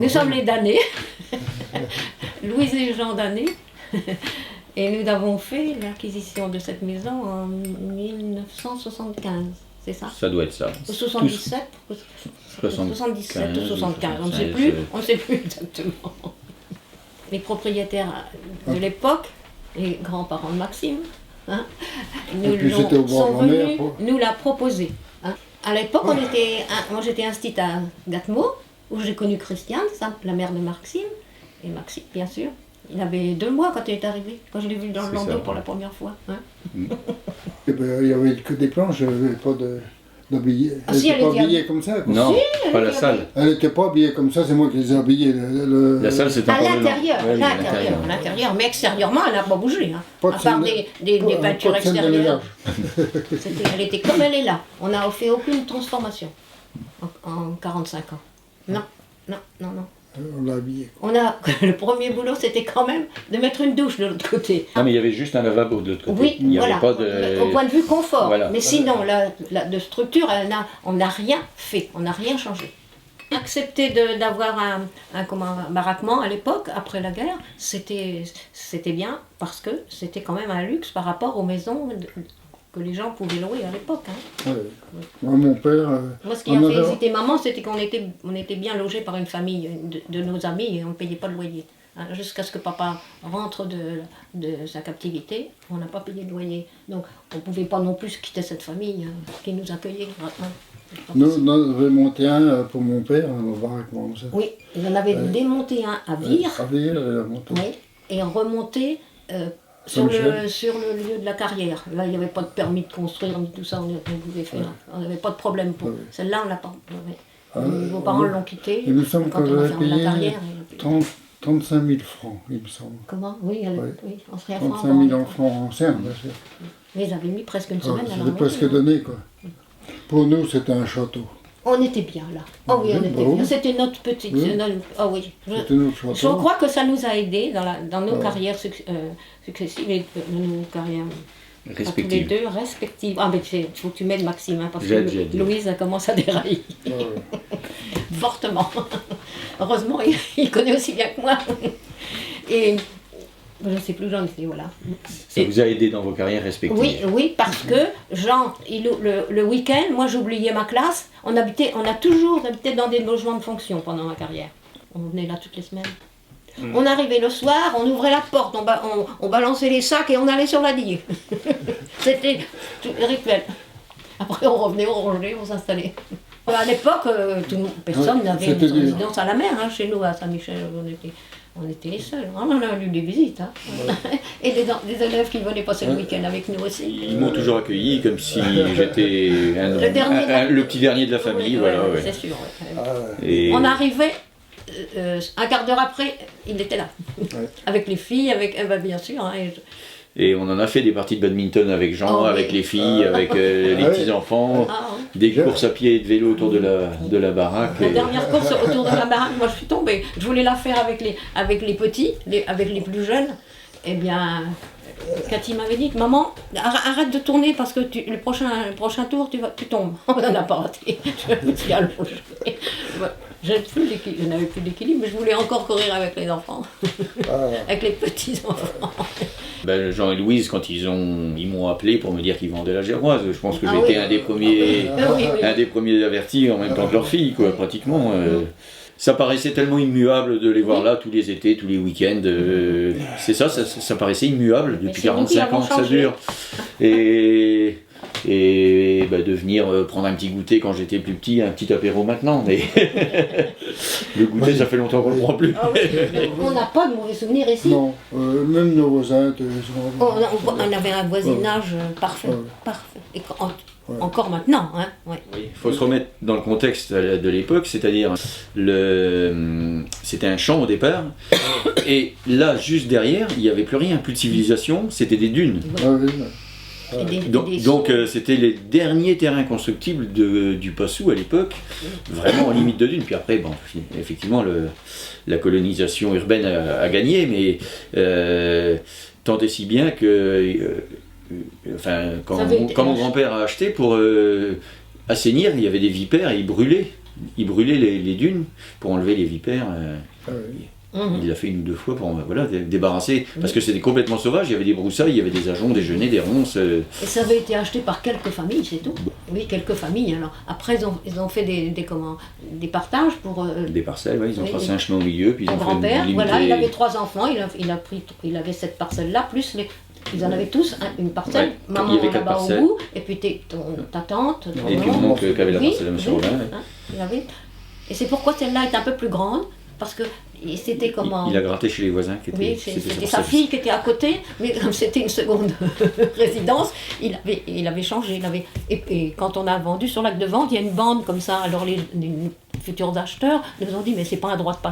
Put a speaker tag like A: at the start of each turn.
A: Nous sommes les damnés, Louise et Jean Danet, et nous avons fait l'acquisition de cette maison en 1975, c'est ça?
B: Ça doit être ça.
A: Ou 77 77 ou 75, on ne sait plus exactement. Les propriétaires de l'époque, les grands-parents de Maxime, hein, sont venus nous la proposer. Hein. À l'époque, moi j'étais instite à Gatmo, où j'ai connu Christiane, la mère de Maxime, et Maxime bien sûr. Il avait 2 mois quand il est arrivé, quand je l'ai vu dans le landau pour la première fois. Hein.
C: Et ben, il n'y avait que des planches, il n'y avait pas d'habillés. Elle
A: si,
C: n'était pas habillée comme ça. Quoi.
B: Non,
A: si,
B: pas la salle.
C: Elle n'était pas habillée comme ça, c'est moi qui les ai habillés.
B: La salle, c'est
A: à
B: encore
A: l'intérieur,
B: ouais,
A: à l'intérieur, mais extérieur, elle n'a pas bougé, hein,
C: pas
A: à part des peintures extérieures. Elle était comme elle est là. On n'a fait aucune transformation en 45 ans. Non.
C: On l'a habillé.
A: Le premier boulot, c'était quand même de mettre une douche de l'autre côté.
B: Non, mais il y avait juste un lavabo de l'autre côté.
A: Oui,
B: il y
A: voilà,
B: avait pas de...
A: au point de vue confort.
B: Voilà.
A: Mais sinon, de structure, on n'a rien fait, on n'a rien changé. Accepter d'avoir un baraquement à l'époque, après la guerre, c'était bien parce que c'était quand même un luxe par rapport aux maisons que les gens pouvaient louer à l'époque. Hein.
C: Ouais. Moi, mon père...
A: Moi, ce qui a fait hésiter maman, c'était qu'on était bien logés par une famille de nos amis et on ne payait pas de loyer. Hein, jusqu'à ce que papa rentre de sa captivité, on n'a pas payé de loyer. Donc, on ne pouvait pas non plus quitter cette famille qui nous accueillait.
C: Nous, on avait monté un pour mon père, un baraquement comme ça.
A: Oui, il en avait démonté un à Vire.
C: À Vire, il a monté.
A: Oui, et remonté... sur le lieu de la carrière. Là, il n'y avait pas de permis de construire, ni tout ça, on pouvait faire. Ouais. On n'avait pas de problème pour. Ouais. Celle-là, on l'a pas. Ouais. Vos parents l'ont quitté.
C: Il me semble
A: quand on a fermé la carrière.
C: 35 000 francs, il me semble.
A: Comment? Oui, oui, on serait
C: 35 000 francs anciens, bien sûr.
A: Mais ils avaient mis presque une semaine à la
C: C'était presque donné, quoi. Pour nous, c'était un château.
A: On était bien là. Oh oui, on était bien. C'était notre petite.
C: Oui.
A: Oh oui. Je crois que ça nous a aidés dans nos carrières successives et nos carrières
B: respectives.
A: Tous les deux respectives. Ah, mais il faut que tu m'aides, Maxime, hein, parce que Louise commence à dérailler. Fortement. Heureusement, il connaît aussi bien que moi. Et. Je ne sais plus où j'en étais, voilà.
B: Ça vous a aidé dans vos carrières respectives?
A: Oui, parce que Jean, le week-end, moi j'oubliais ma classe, on a toujours habité dans des logements de fonction pendant ma carrière. On venait là toutes les semaines. On arrivait le soir, on ouvrait la porte, on balançait les sacs et on allait sur la digue. C'était rituel. Après on revenait, on rangeait, on s'installait. À l'époque, personne n'avait une résidence à la mer, hein, chez nous à Saint-Michel, on était les seuls, on a eu des visites. Hein. Ouais. Et des élèves qui venaient passer le week-end avec nous aussi.
B: Ils m'ont toujours accueilli comme si j'étais le petit dernier de la famille. Voilà,
A: ouais. C'est sûr. Ouais. Et... On arrivait, un quart d'heure après, il était là. Ouais. Avec les filles, avec Eva bien sûr. Hein,
B: et on en a fait des parties de badminton avec Jean, avec les filles, avec les petits-enfants, des courses à pied et de vélo autour de la baraque.
A: La dernière course autour de la baraque, moi je suis tombée. Je voulais la faire avec les petits, avec les plus jeunes. Eh bien, Cathy m'avait dit, maman, arrête de tourner parce que le prochain tour, tu tombes. On n'en a pas raté. Je me suis allongée. Je n'avais plus d'équilibre, mais je voulais encore courir avec les enfants, avec les petits-enfants.
B: Ben, Jean et Louise, quand ils m'ont appelé pour me dire qu'ils vendaient la Gerroise, je pense que j'étais un des premiers avertis en même temps que leur fille, quoi, pratiquement. Ça paraissait tellement immuable de les voir là tous les étés, tous les week-ends. C'est ça paraissait immuable depuis 45 ans que ça dure. Et de venir prendre un petit goûter quand j'étais plus petit, un petit apéro maintenant, mais le goûter ça fait longtemps qu'on ne le prend plus.
A: On n'a pas de mauvais souvenirs ici.
C: Non, même nos voisins.
A: On avait un voisinage parfait, parfait. Et encore maintenant. Hein, ouais.
B: Oui, il faut se remettre dans le contexte de l'époque, c'est-à-dire c'était un champ au départ, et là juste derrière il n'y avait plus rien, plus de civilisation, c'était des dunes. Donc c'était les derniers terrains constructibles du Passou à l'époque, vraiment en limite de dunes. Puis après, bon, effectivement, la colonisation urbaine a gagné, mais tant et si bien que, quand mon grand-père a acheté pour assainir, il y avait des vipères et il brûlait il brûlait les dunes pour enlever les vipères.
C: Ah oui.
B: Il l'a fait 1 ou 2 fois pour débarrasser, parce que c'était complètement sauvage, il y avait des broussailles, il y avait des ajoncs, des genêts, des ronces.
A: Et ça avait été acheté par quelques familles, c'est tout. Oui, quelques familles. Alors après, ils ont fait des partages pour...
B: Des parcelles, ils ont tracé
A: des-
B: un chemin au milieu, puis ils
A: Mon
B: ont fait
A: grand-père,
B: une
A: voilà, il
B: limitée.
A: avait 3 enfants, il avait cette parcelle-là, plus ils en avaient tous une parcelle,
B: Ouais,
A: maman
B: il y avait 4
A: là-bas au
B: parcelles.
A: bout, et puis ta tante,
B: Et puis mon oncle qui avait la parcelle de M. Robin.
A: hein, il avait. Et c'est pourquoi celle-là est un peu plus grande, parce que c'était comment...
B: Il a gratté chez les voisins qui étaient.
A: Oui,
B: c'était
A: c'était
B: sa
A: sa fille qui était à côté, mais comme c'était une seconde résidence, il avait changé. Et quand on a vendu sur l'acte de vente, il y a une bande comme ça. Alors les futurs acheteurs nous ont dit, mais c'est pas un droit de passage.